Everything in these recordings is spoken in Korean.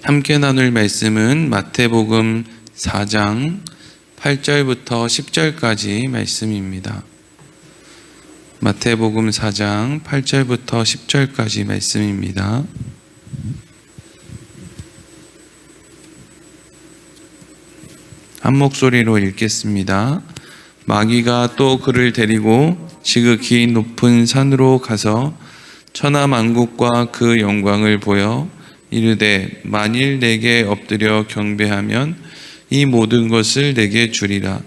함께 나눌 말씀은 마태복음 4장 8절부터 10절까지 말씀입니다. 마태복음 4장 8절부터 10절까지 말씀입니다. 한 목소리로 읽겠습니다. 마귀가 또 그를 데리고 지극히 높은 산으로 가서 천하만국과 그 영광을 보여 이르되 만일 내게 엎드려 경배하면 이 모든 것을 내게 주리라.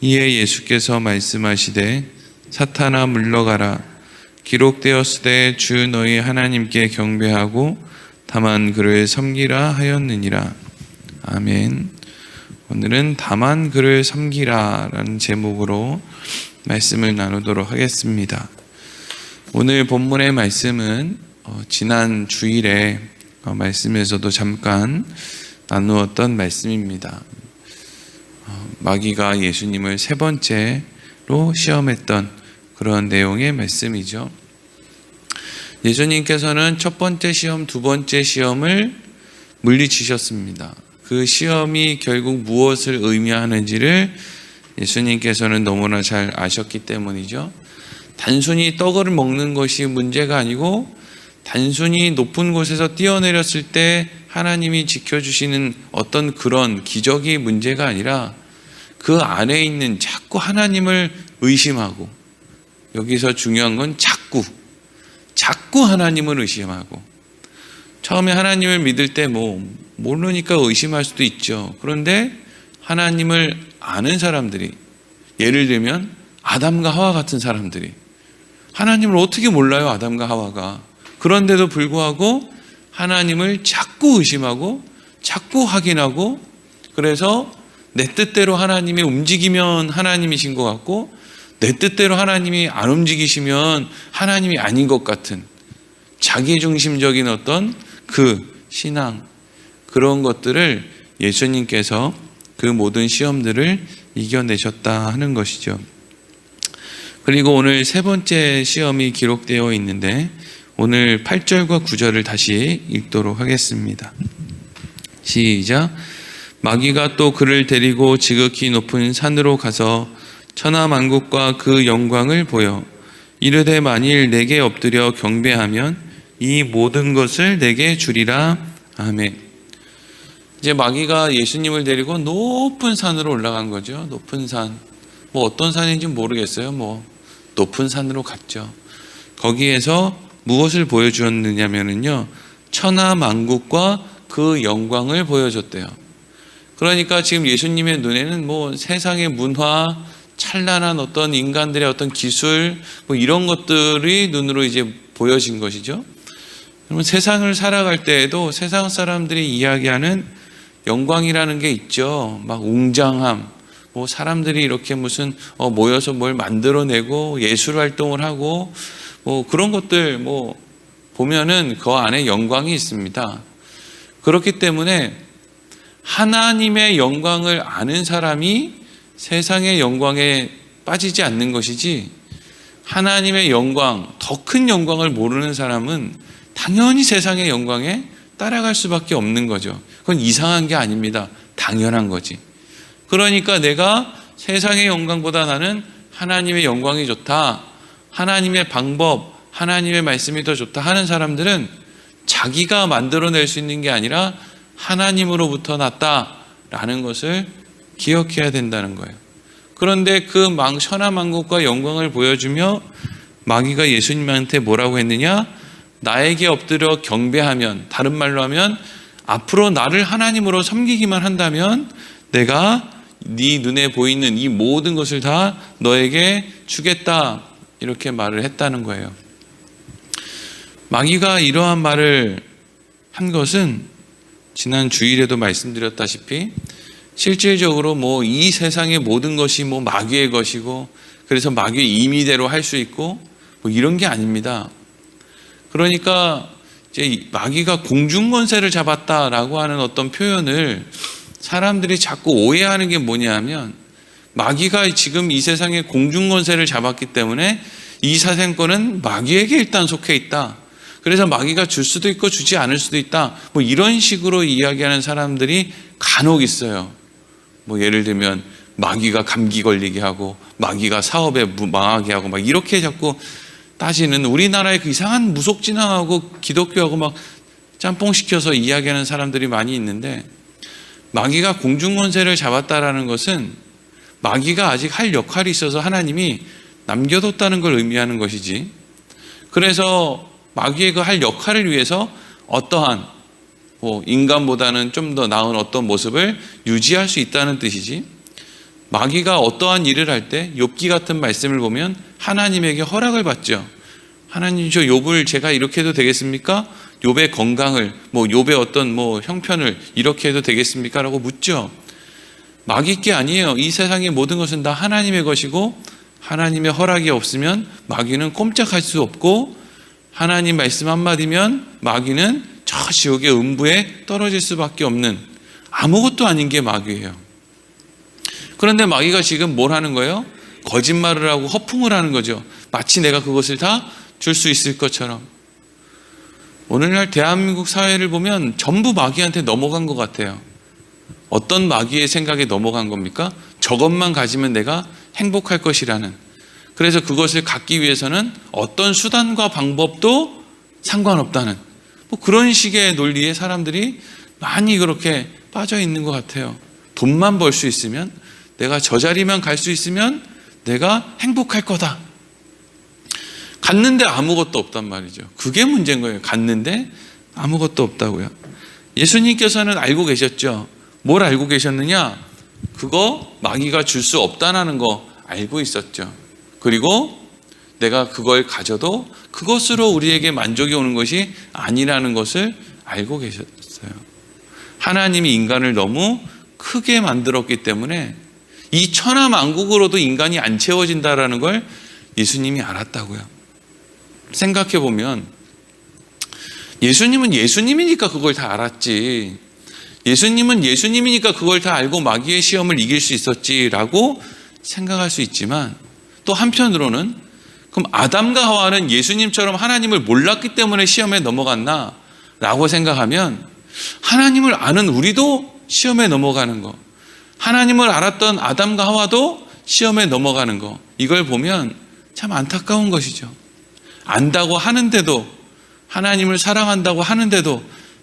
이에 예수께서 말씀하시되 사탄아 물러가라. 기록되었으되 주 너희 하나님께 경배하고 다만 그를 섬기라 하였느니라. 아멘. 오늘은 다만 그를 섬기라 라는 제목으로 말씀을 나누도록 하겠습니다. 오늘 본문의 말씀은 지난 주일에 말씀에서도 잠깐 나누었던 말씀입니다. 마귀가 예수님을 세 번째로 시험했던 그런 내용의 말씀이죠. 예수님께서는 첫 번째 시험, 두 번째 시험을 물리치셨습니다. 그 시험이 결국 무엇을 의미하는지를 예수님께서는 너무나 잘 아셨기 때문이죠. 단순히 떡을 먹는 것이 문제가 아니고 단순히 높은 곳에서 뛰어내렸을 때 하나님이 지켜주시는 어떤 그런 기적이 문제가 아니라 그 안에 있는 자꾸 하나님을 의심하고, 여기서 중요한 건 자꾸 하나님을 의심하고, 처음에 하나님을 믿을 때 모르니까 의심할 수도 있죠. 그런데 하나님을 아는 사람들이, 예를 들면 아담과 하와 같은 사람들이 하나님을 어떻게 몰라요? 아담과 하와가. 그런데도 불구하고 하나님을 자꾸 의심하고 자꾸 확인하고, 그래서 내 뜻대로 하나님이 움직이면 하나님이신 것 같고 내 뜻대로 하나님이 안 움직이시면 하나님이 아닌 것 같은 자기중심적인 어떤 그 신앙, 그런 것들을 예수님께서 그 모든 시험들을 이겨내셨다 하는 것이죠. 그리고 오늘 세 번째 시험이 기록되어 있는데 오늘 8절과 9절을 다시 읽도록 하겠습니다. 시작. 마귀가 또 그를 데리고 지극히 높은 산으로 가서 천하만국과 그 영광을 보여 이르되 만일 내게 엎드려 경배하면 이 모든 것을 내게 주리라. 아멘. 이제 마귀가 예수님을 데리고 높은 산으로 올라간 거죠. 높은 산. 어떤 산인지 모르겠어요. 높은 산으로 갔죠. 거기에서 무엇을 보여주었느냐면요, 천하만국과 그 영광을 보여줬대요. 그러니까 지금 예수님의 눈에는 세상의 문화, 찬란한 어떤 인간들의 어떤 기술, 이런 것들이 눈으로 이제 보여진 것이죠. 그러면 세상을 살아갈 때에도 세상 사람들이 이야기하는 영광이라는 게 있죠. 웅장함, 사람들이 이렇게 무슨 모여서 뭘 만들어내고 예술 활동을 하고 그런 것들 보면은 그 안에 영광이 있습니다. 그렇기 때문에 하나님의 영광을 아는 사람이 세상의 영광에 빠지지 않는 것이지, 하나님의 영광, 더 큰 영광을 모르는 사람은 당연히 세상의 영광에 따라갈 수밖에 없는 거죠. 그건 이상한 게 아닙니다. 당연한 거지. 그러니까 내가 세상의 영광보다 나는 하나님의 영광이 좋다, 하나님의 방법, 하나님의 말씀이 더 좋다 하는 사람들은 자기가 만들어낼 수 있는 게 아니라 하나님으로부터 났다라는 것을 기억해야 된다는 거예요. 그런데 그 천하만국과 영광을 보여주며 마귀가 예수님한테 뭐라고 했느냐? 나에게 엎드려 경배하면, 다른 말로 하면 앞으로 나를 하나님으로 섬기기만 한다면 내가 네 눈에 보이는 이 모든 것을 다 너에게 주겠다, 이렇게 말을 했다는 거예요. 마귀가 이러한 말을 한 것은 지난 주일에도 말씀드렸다시피 실질적으로 이 세상의 모든 것이 마귀의 것이고 그래서 마귀의 임의대로 할 수 있고 이런 게 아닙니다. 그러니까 이제 마귀가 공중권세를 잡았다라고 하는 어떤 표현을 사람들이 자꾸 오해하는 게 뭐냐면, 마귀가 지금 이 세상에 공중권세를 잡았기 때문에 이 사생권은 마귀에게 일단 속해 있다. 그래서 마귀가 줄 수도 있고 주지 않을 수도 있다. 뭐 이런 식으로 이야기하는 사람들이 간혹 있어요. 뭐 예를 들면 마귀가 감기 걸리게 하고 마귀가 사업에 망하게 하고 막 이렇게 자꾸 따지는, 우리나라의 그 이상한 무속진앙하고 기독교하고 막 짬뽕시켜서 이야기하는 사람들이 많이 있는데, 마귀가 공중권세를 잡았다라는 것은 마귀가 아직 할 역할이 있어서 하나님이 남겨뒀다는 걸 의미하는 것이지, 그래서 마귀의 그 할 역할을 위해서 어떠한 인간보다는 좀 더 나은 어떤 모습을 유지할 수 있다는 뜻이지, 마귀가 어떠한 일을 할 때 욥기 같은 말씀을 보면 하나님에게 허락을 받죠. 하나님, 저 욥을 제가 이렇게 해도 되겠습니까? 욥의 건강을, 욥의 어떤 형편을 이렇게 해도 되겠습니까? 라고 묻죠. 마귀께 아니에요. 이 세상의 모든 것은 다 하나님의 것이고, 하나님의 허락이 없으면 마귀는 꼼짝할 수 없고, 하나님 말씀 한마디면 마귀는 저 지옥의 음부에 떨어질 수밖에 없는, 아무것도 아닌 게 마귀예요. 그런데 마귀가 지금 뭘 하는 거예요? 거짓말을 하고 허풍을 하는 거죠. 마치 내가 그것을 다 줄 수 있을 것처럼. 오늘날 대한민국 사회를 보면 전부 마귀한테 넘어간 것 같아요. 어떤 마귀의 생각에 넘어간 겁니까? 저것만 가지면 내가 행복할 것이라는. 그래서 그것을 갖기 위해서는 어떤 수단과 방법도 상관없다는, 그런 식의 논리에 사람들이 많이 그렇게 빠져 있는 것 같아요. 돈만 벌 수 있으면, 내가 저 자리만 갈 수 있으면 내가 행복할 거다. 갔는데 아무것도 없단 말이죠. 그게 문제인 거예요. 갔는데 아무것도 없다고요. 예수님께서는 알고 계셨죠. 뭘 알고 계셨느냐? 그거 마귀가 줄 수 없다는 거 알고 있었죠. 그리고 내가 그걸 가져도 그것으로 우리에게 만족이 오는 것이 아니라는 것을 알고 계셨어요. 하나님이 인간을 너무 크게 만들었기 때문에 이 천하만국으로도 인간이 안 채워진다라는 걸 예수님이 알았다고요. 생각해 보면 예수님은 예수님이니까 그걸 다 알았지, 예수님은 예수님이니까 그걸 다 알고 마귀의 시험을 이길 수 있었지라고 생각할 수 있지만, 또 한편으로는 그럼 아담과 하와는 예수님처럼 하나님을 몰랐기 때문에 시험에 넘어갔나? 라고 생각하면, 하나님을 아는 우리도 시험에 넘어가는 거, 하나님을 알았던 아담과 하와도 시험에 넘어가는 거, 이걸 보면 참 안타까운 것이죠. 안다고 하는데도, 하나님을 사랑한다고 하는데도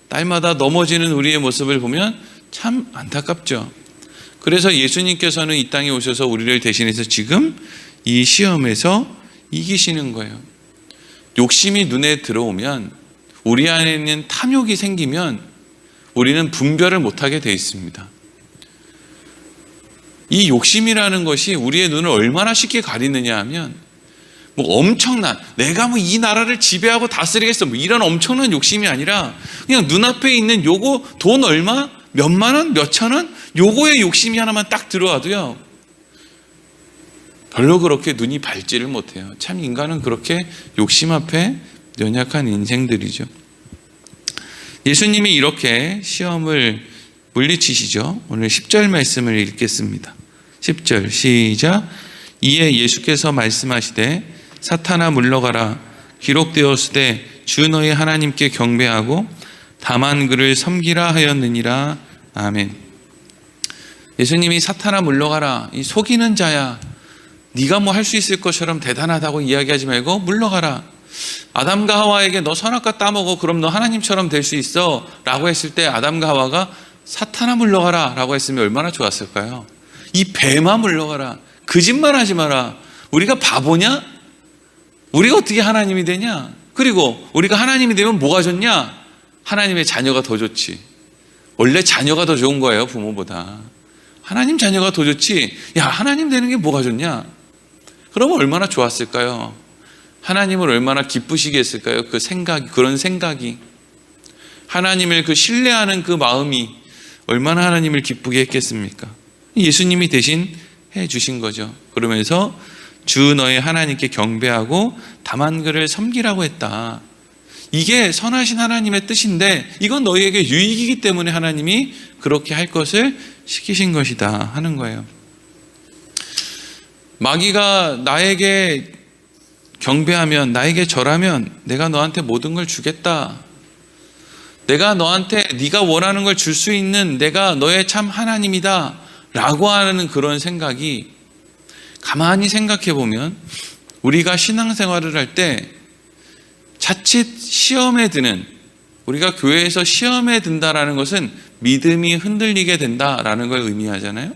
날마다 넘어지는 우리의 모습을 보면 참 안타깝죠. 그래서 예수님께서는 이 땅에 오셔서 우리를 대신해서 지금 이 시험에서 이기시는 거예요. 욕심이 눈에 들어오면, 우리 안에 있는 탐욕이 생기면 우리는 분별을 못하게 돼 있습니다. 이 욕심이라는 것이 우리의 눈을 얼마나 쉽게 가리느냐 하면, 엄청난, 내가 이 나라를 지배하고 다스리겠어, 이런 엄청난 욕심이 아니라 그냥 눈앞에 있는 요거, 돈 얼마, 몇만 원, 몇천 원, 요거의 욕심이 하나만 딱 들어와도요, 별로 그렇게 눈이 밝지를 못해요. 참 인간은 그렇게 욕심 앞에 연약한 인생들이죠. 예수님이 이렇게 시험을 물리치시죠. 오늘 10절 말씀을 읽겠습니다. 10절 시작. 이에 예수께서 말씀하시되 사탄아 물러가라, 기록되었으되 주 너의 하나님께 경배하고 다만 그를 섬기라 하였느니라. 아멘. 예수님이 사탄아 물러가라, 이 속이는 자야, 네가 할 수 있을 것처럼 대단하다고 이야기하지 말고 물러가라. 아담과 하와에게 너 선악과 따먹어, 그럼 너 하나님처럼 될 수 있어 라고 했을 때 아담과 하와가 사탄아 물러가라 라고 했으면 얼마나 좋았을까요? 이 뱀아 물러가라, 거짓말하지 마라, 우리가 바보냐? 우리가 어떻게 하나님이 되냐? 그리고 우리가 하나님이 되면 뭐가 좋냐? 하나님의 자녀가 더 좋지. 원래 자녀가 더 좋은 거예요, 부모보다. 하나님 자녀가 더 좋지. 야, 하나님 되는 게 뭐가 좋냐? 그러면 얼마나 좋았을까요? 하나님을 얼마나 기쁘시게 했을까요? 그 생각이, 그런 생각이, 하나님을 그 신뢰하는 그 마음이 얼마나 하나님을 기쁘게 했겠습니까? 예수님이 대신 해 주신 거죠. 그러면서 주 너의 하나님께 경배하고 다만 그를 섬기라고 했다. 이게 선하신 하나님의 뜻인데, 이건 너희에게 유익이기 때문에 하나님이 그렇게 할 것을 시키신 것이다 하는 거예요. 마귀가 나에게 경배하면, 나에게 절하면 내가 너한테 모든 걸 주겠다. 내가 너한테 네가 원하는 걸 줄 수 있는 내가 너의 참 하나님이다 라고 하는 그런 생각이, 가만히 생각해 보면 우리가 신앙생활을 할 때 자칫 시험에 드는, 우리가 교회에서 시험에 든다라는 것은 믿음이 흔들리게 된다라는 걸 의미하잖아요.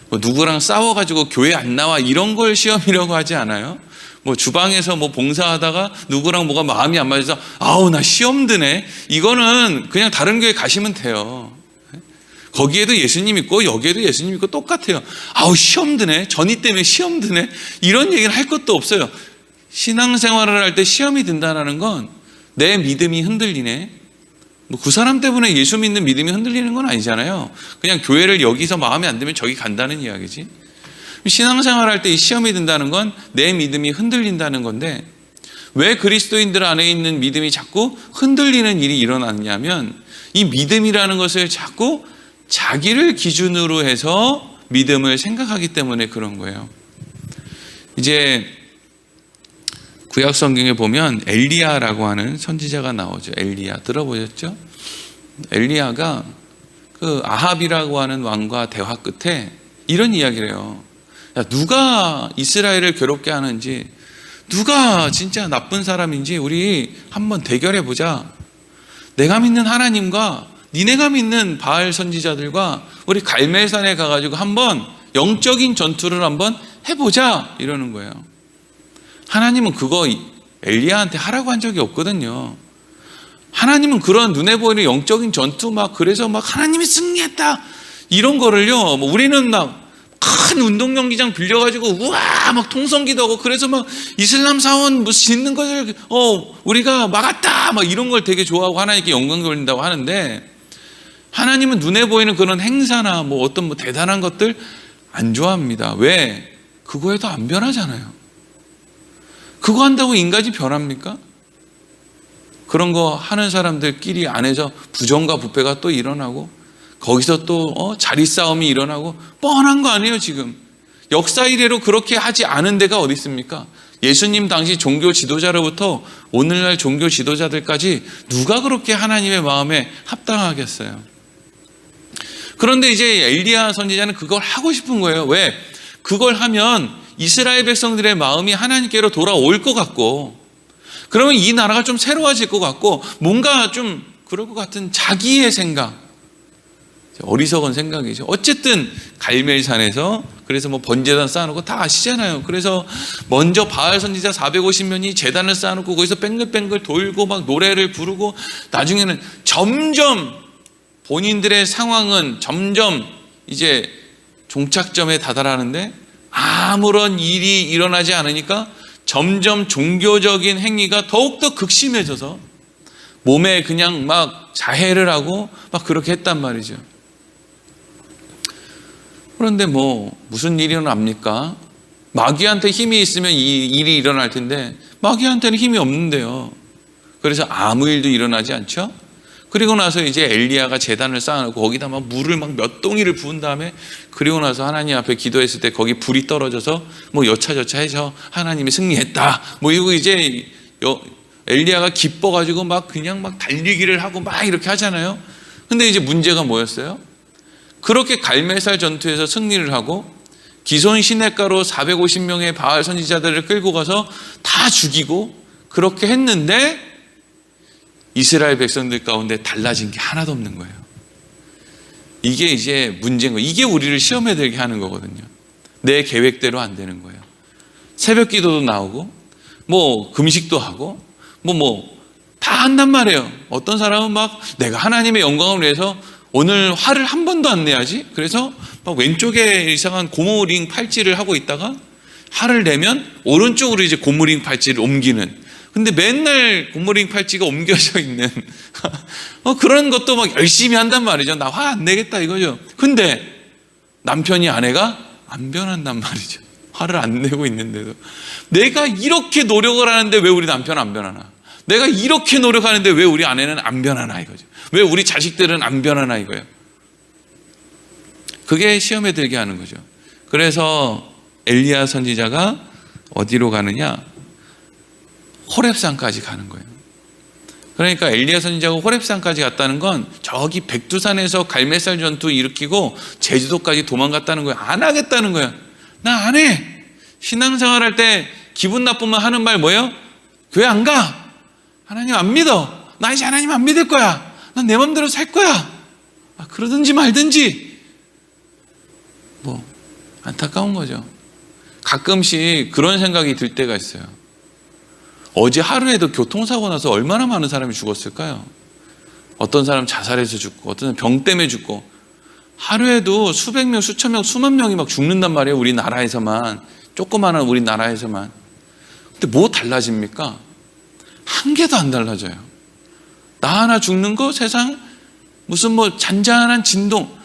뭐 누구랑 싸워가지고 교회 안 나와 이런 걸 시험이라고 하지 않아요. 뭐 주방에서 뭐 봉사하다가 누구랑 뭐가 마음이 안 맞아서 아우 나 시험 드네, 이거는 그냥 다른 교회 가시면 돼요. 거기에도 예수님 있고 여기에도 예수님 있고 똑같아요. 아우 시험 드네, 전이 때문에 시험 드네, 이런 얘기는 할 것도 없어요. 신앙생활을 할 때 시험이 든다는 건 내 믿음이 흔들리네, 뭐 그 사람 때문에 예수 믿는 믿음이 흔들리는 건 아니잖아요. 그냥 교회를 여기서 마음에 안 들면 저기 간다는 이야기지. 신앙생활 할 때 이 시험이 든다는 건 내 믿음이 흔들린다는 건데, 왜 그리스도인들 안에 있는 믿음이 자꾸 흔들리는 일이 일어나냐면, 이 믿음이라는 것을 자꾸 자기를 기준으로 해서 믿음을 생각하기 때문에 그런 거예요. 이제 구약 성경에 보면 엘리야라고 하는 선지자가 나오죠. 엘리야 들어보셨죠? 엘리야가 그 아합이라고 하는 왕과 대화 끝에 이런 이야기를 해요. 야, 누가 이스라엘을 괴롭게 하는지, 누가 진짜 나쁜 사람인지 우리 한번 대결해 보자. 내가 믿는 하나님과 니네가 믿는 바알 선지자들과 우리 갈멜산에 가가지고 한번 영적인 전투를 한번 해보자, 이러는 거예요. 하나님은 그거 엘리야한테 하라고 한 적이 없거든요. 하나님은 그런 눈에 보이는 영적인 전투 막 그래서 막 하나님이 승리했다 이런 거를요, 뭐 우리는 막 큰 운동경기장 빌려가지고 우와 막 통성기도 하고, 그래서 막 이슬람 사원 뭐 짓는 것을 우리가 막았다 막 이런 걸 되게 좋아하고 하나님께 영광 돌린다고 하는데, 하나님은 눈에 보이는 그런 행사나 뭐 어떤 뭐 대단한 것들 안 좋아합니다. 왜? 그거에도 안 변하잖아요. 그거 한다고 인간이 변합니까? 그런 거 하는 사람들끼리 안에서 부정과 부패가 또 일어나고, 거기서 또 자리 싸움이 일어나고, 뻔한 거 아니에요. 지금 역사 이래로 그렇게 하지 않은 데가 어디 있습니까? 예수님 당시 종교 지도자로부터 오늘날 종교 지도자들까지 누가 그렇게 하나님의 마음에 합당하겠어요? 그런데 이제 엘리야 선지자는 그걸 하고 싶은 거예요. 왜? 그걸 하면 이스라엘 백성들의 마음이 하나님께로 돌아올 것 같고, 그러면 이 나라가 좀 새로워질 것 같고, 뭔가 좀 그럴 것 같은 자기의 생각, 어리석은 생각이죠. 어쨌든 갈멜산에서 그래서 뭐 번제단 쌓아놓고 다 아시잖아요. 그래서 먼저 바알 선지자 450명이 제단을 쌓아놓고 거기서 뱅글뱅글 돌고 막 노래를 부르고, 나중에는 점점 본인들의 상황은 점점 이제 종착점에 다다르는데 아무런 일이 일어나지 않으니까 점점 종교적인 행위가 더욱더 극심해져서 몸에 그냥 막 자해를 하고 막 그렇게 했단 말이죠. 그런데 뭐 무슨 일이 일어납니까? 마귀한테 힘이 있으면 이 일이 일어날 텐데 마귀한테는 힘이 없는데요. 그래서 아무 일도 일어나지 않죠. 그리고 나서 이제 엘리야가 제단을 쌓아놓고 거기다 막 물을 막 몇 동이를 부은 다음에, 그리고 나서 하나님 앞에 기도했을 때 거기 불이 떨어져서 뭐 여차저차 해서 하나님이 승리했다 뭐 이거 이제 엘리야가 기뻐가지고 막 그냥 막 달리기를 하고 막 이렇게 하잖아요. 근데 이제 문제가 뭐였어요? 그렇게 갈멜산 전투에서 승리를 하고 기손 시냇가로 450명의 바알 선지자들을 끌고 가서 다 죽이고 그렇게 했는데 이스라엘 백성들 가운데 달라진 게 하나도 없는 거예요. 이게 이제 문제인 거예요. 이게 우리를 시험에 들게 하는 거거든요. 내 계획대로 안 되는 거예요. 새벽 기도도 나오고 뭐 금식도 하고 뭐 다 한단 말이에요. 어떤 사람은 막 내가 하나님의 영광을 위해서 오늘 화를 한 번도 안 내야지, 그래서 막 왼쪽에 이상한 고무링 팔찌를 하고 있다가 화를 내면 오른쪽으로 이제 고무링 팔찌를 옮기는, 근데 맨날 고무링 팔찌가 옮겨져 있는 그런 것도 막 열심히 한단 말이죠. 나 화 안 내겠다 이거죠. 근데 남편이 아내가 안 변한단 말이죠. 화를 안 내고 있는데도. 내가 이렇게 노력을 하는데 왜 우리 남편은 안 변하나? 내가 이렇게 노력하는데 왜 우리 아내는 안 변하나 이거죠. 왜 우리 자식들은 안 변하나 이거예요. 그게 시험에 들게 하는 거죠. 그래서 엘리야 선지자가 어디로 가느냐? 호렙산까지 가는 거예요. 그러니까 엘리야 선지자가 호렙산까지 갔다는 건 저기 백두산에서 갈매살 전투 일으키고 제주도까지 도망갔다는 거예요. 안 하겠다는 거예요. 나 안 해. 신앙생활 할 때 기분 나쁘면 하는 말 뭐예요? 교회 안 가. 하나님 안 믿어. 나 이제 하나님 안 믿을 거야. 난 내 맘대로 살 거야. 그러든지 말든지. 뭐 안타까운 거죠. 가끔씩 그런 생각이 들 때가 있어요. 어제 하루에도 교통사고 나서 얼마나 많은 사람이 죽었을까요? 어떤 사람 자살해서 죽고, 어떤 사람 병 때문에 죽고, 하루에도 수백 명, 수천 명, 수만 명이 막 죽는단 말이에요. 우리나라에서만. 조그마한 우리나라에서만. 근데 뭐 달라집니까? 한 개도 안 달라져요. 나 하나 죽는 거 세상 무슨 뭐 잔잔한 진동,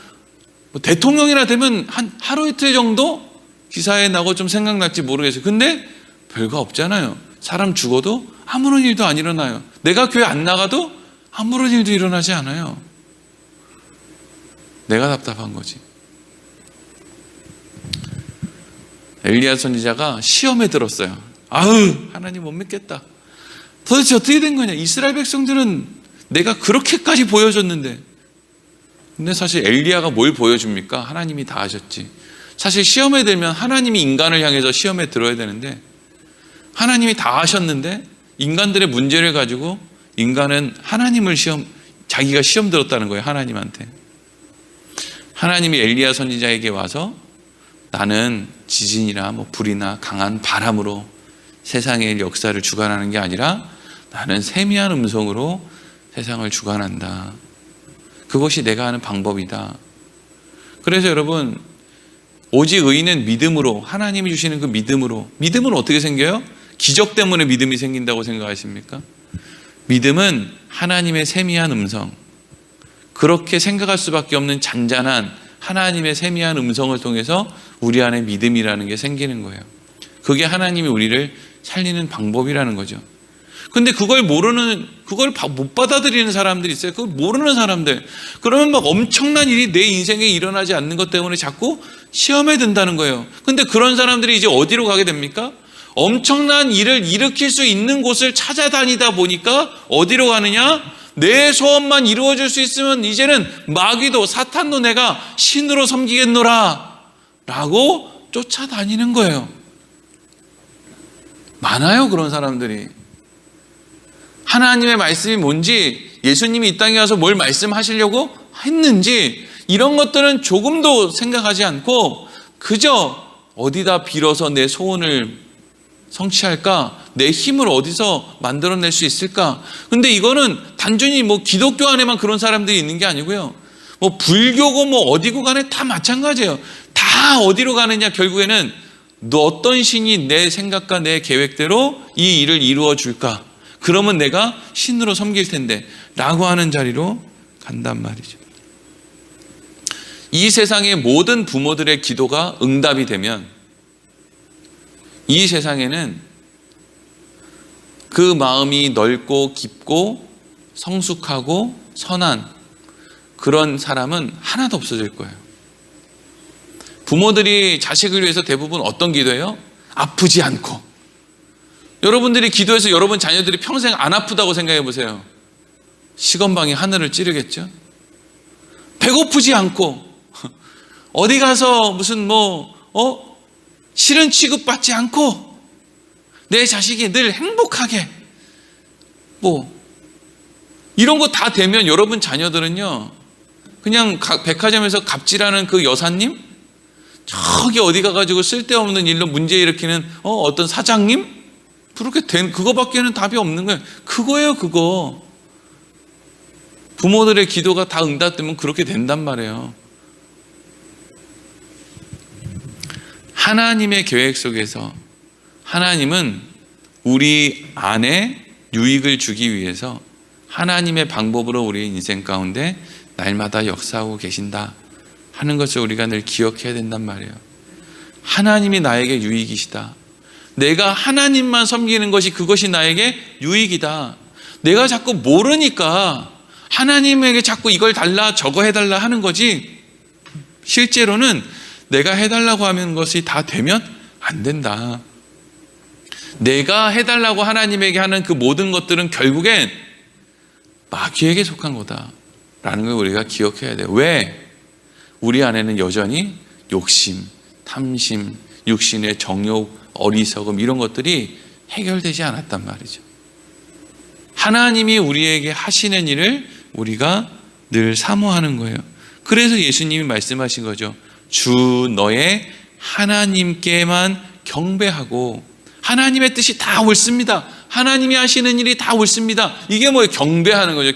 뭐 대통령이나 되면 한 하루 이틀 정도 기사에 나고 좀 생각날지 모르겠어요. 근데 별거 없잖아요. 사람 죽어도 아무런 일도 안 일어나요. 내가 교회 안 나가도 아무런 일도 일어나지 않아요. 내가 답답한 거지. 엘리야 선지자가 시험에 들었어요. 하나님 못 믿겠다. 도대체 어떻게 된 거냐? 이스라엘 백성들은 내가 그렇게까지 보여줬는데. 근데 사실 엘리야가 뭘 보여줍니까? 하나님이 다 하셨지. 사실 시험에 들면 하나님이 인간을 향해서 시험에 들어야 되는데, 하나님이 다 하셨는데 인간들의 문제를 가지고 인간은 하나님을 자기가 시험 들었다는 거예요. 하나님한테. 하나님이 엘리야 선지자에게 와서 나는 지진이나 뭐 불이나 강한 바람으로 세상의 역사를 주관하는 게 아니라 나는 세미한 음성으로 세상을 주관한다. 그것이 내가 하는 방법이다. 그래서 여러분, 오직 의인은 믿음으로, 하나님이 주시는 그 믿음으로. 믿음은 어떻게 생겨요? 기적 때문에 믿음이 생긴다고 생각하십니까? 믿음은 하나님의 세미한 음성, 그렇게 생각할 수밖에 없는 잔잔한 하나님의 세미한 음성을 통해서 우리 안에 믿음이라는 게 생기는 거예요. 그게 하나님이 우리를 살리는 방법이라는 거죠. 근데 그걸 못 받아들이는 사람들이 있어요. 그걸 모르는 사람들. 그러면 막 엄청난 일이 내 인생에 일어나지 않는 것 때문에 자꾸 시험에 든다는 거예요. 근데 그런 사람들이 이제 어디로 가게 됩니까? 엄청난 일을 일으킬 수 있는 곳을 찾아다니다 보니까 어디로 가느냐? 내 소원만 이루어질 수 있으면 이제는 마귀도 사탄도 내가 신으로 섬기겠노라 라고 쫓아다니는 거예요. 많아요, 그런 사람들이. 하나님의 말씀이 뭔지, 예수님이 이 땅에 와서 뭘 말씀하시려고 했는지, 이런 것들은 조금도 생각하지 않고 그저 어디다 빌어서 내 소원을 성취할까? 내 힘을 어디서 만들어낼 수 있을까? 근데 이거는 단순히 뭐 기독교 안에만 그런 사람들이 있는 게 아니고요. 뭐 불교고 뭐 어디고 간에 다 마찬가지예요. 다 어디로 가느냐? 결국에는 너 어떤 신이 내 생각과 내 계획대로 이 일을 이루어 줄까? 그러면 내가 신으로 섬길 텐데 라고 하는 자리로 간단 말이죠. 이 세상의 모든 부모들의 기도가 응답이 되면 이 세상에는 그 마음이 넓고 깊고 성숙하고 선한 그런 사람은 하나도 없어질 거예요. 부모들이 자식을 위해서 대부분 어떤 기도예요? 아프지 않고. 여러분들이 기도해서 여러분 자녀들이 평생 안 아프다고 생각해 보세요. 시건방이 하늘을 찌르겠죠? 배고프지 않고 어디 가서 무슨 싫은 취급받지 않고 내 자식이 늘 행복하게 이런 거 다 되면 여러분 자녀들은요, 그냥 백화점에서 갑질하는 그 여사님, 저기 어디 가가지고 쓸데없는 일로 문제 일으키는 어떤 사장님, 그렇게 된 그거밖에는 답이 없는 거예요. 그거예요, 그거. 부모들의 기도가 다 응답되면 그렇게 된단 말이에요. 하나님의 계획 속에서 하나님은 우리 안에 유익을 주기 위해서 하나님의 방법으로 우리의 인생 가운데 날마다 역사하고 계신다 하는 것을 우리가 늘 기억해야 된단 말이에요. 하나님이 나에게 유익이시다. 내가 하나님만 섬기는 것이 그것이 나에게 유익이다. 내가 자꾸 모르니까 하나님에게 자꾸 이걸 달라 저거 해달라 하는 거지, 실제로는 내가 해달라고 하는 것이 다 되면 안 된다. 내가 해달라고 하나님에게 하는 그 모든 것들은 결국엔 마귀에게 속한 거다라는 걸 우리가 기억해야 돼요. 왜? 우리 안에는 여전히 욕심, 탐심, 육신의 정욕, 어리석음 이런 것들이 해결되지 않았단 말이죠. 하나님이 우리에게 하시는 일을 우리가 늘 사모하는 거예요. 그래서 예수님이 말씀하신 거죠. 주 너의 하나님께만 경배하고, 하나님의 뜻이 다 옳습니다. 하나님이 하시는 일이 다 옳습니다. 이게 뭐예요? 경배하는 거죠.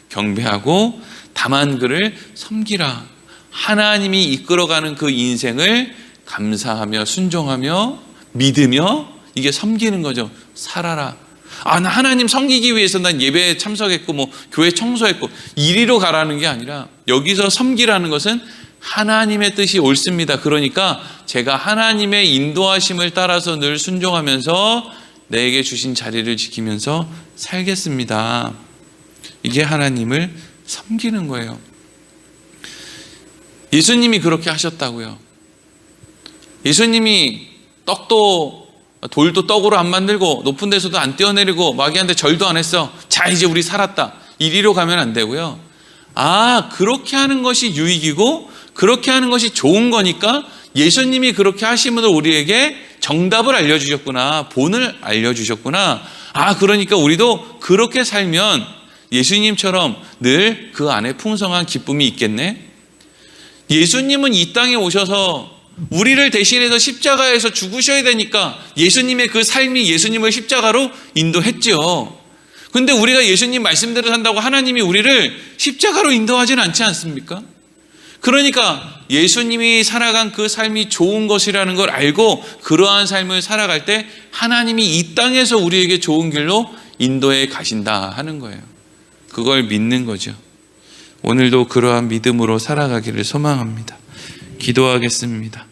경배하고 다만 그를 섬기라. 하나님이 이끌어가는 그 인생을 감사하며 순종하며 믿으며 이게 섬기는 거죠. 살아라. 나 하나님 섬기기 위해서 난 예배에 참석했고 교회 청소했고 이리로 가라는 게 아니라, 여기서 섬기라는 것은 하나님의 뜻이 옳습니다. 그러니까 제가 하나님의 인도하심을 따라서 늘 순종하면서 내게 주신 자리를 지키면서 살겠습니다. 이게 하나님을 섬기는 거예요. 예수님이 그렇게 하셨다고요. 예수님이 돌도 떡으로 안 만들고 높은 데서도 안 뛰어내리고 마귀한테 절도 안 했어. 자, 이제 우리 살았다. 이리로 가면 안 되고요. 그렇게 하는 것이 유익이고 그렇게 하는 것이 좋은 거니까 예수님이 그렇게 하심으로 우리에게 정답을 알려주셨구나. 본을 알려주셨구나. 그러니까 우리도 그렇게 살면 예수님처럼 늘 그 안에 풍성한 기쁨이 있겠네. 예수님은 이 땅에 오셔서 우리를 대신해서 십자가에서 죽으셔야 되니까 예수님의 그 삶이 예수님을 십자가로 인도했죠. 근데 우리가 예수님 말씀대로 산다고 하나님이 우리를 십자가로 인도하지는 않지 않습니까? 그러니까 예수님이 살아간 그 삶이 좋은 것이라는 걸 알고 그러한 삶을 살아갈 때 하나님이 이 땅에서 우리에게 좋은 길로 인도해 가신다 하는 거예요. 그걸 믿는 거죠. 오늘도 그러한 믿음으로 살아가기를 소망합니다. 기도하겠습니다.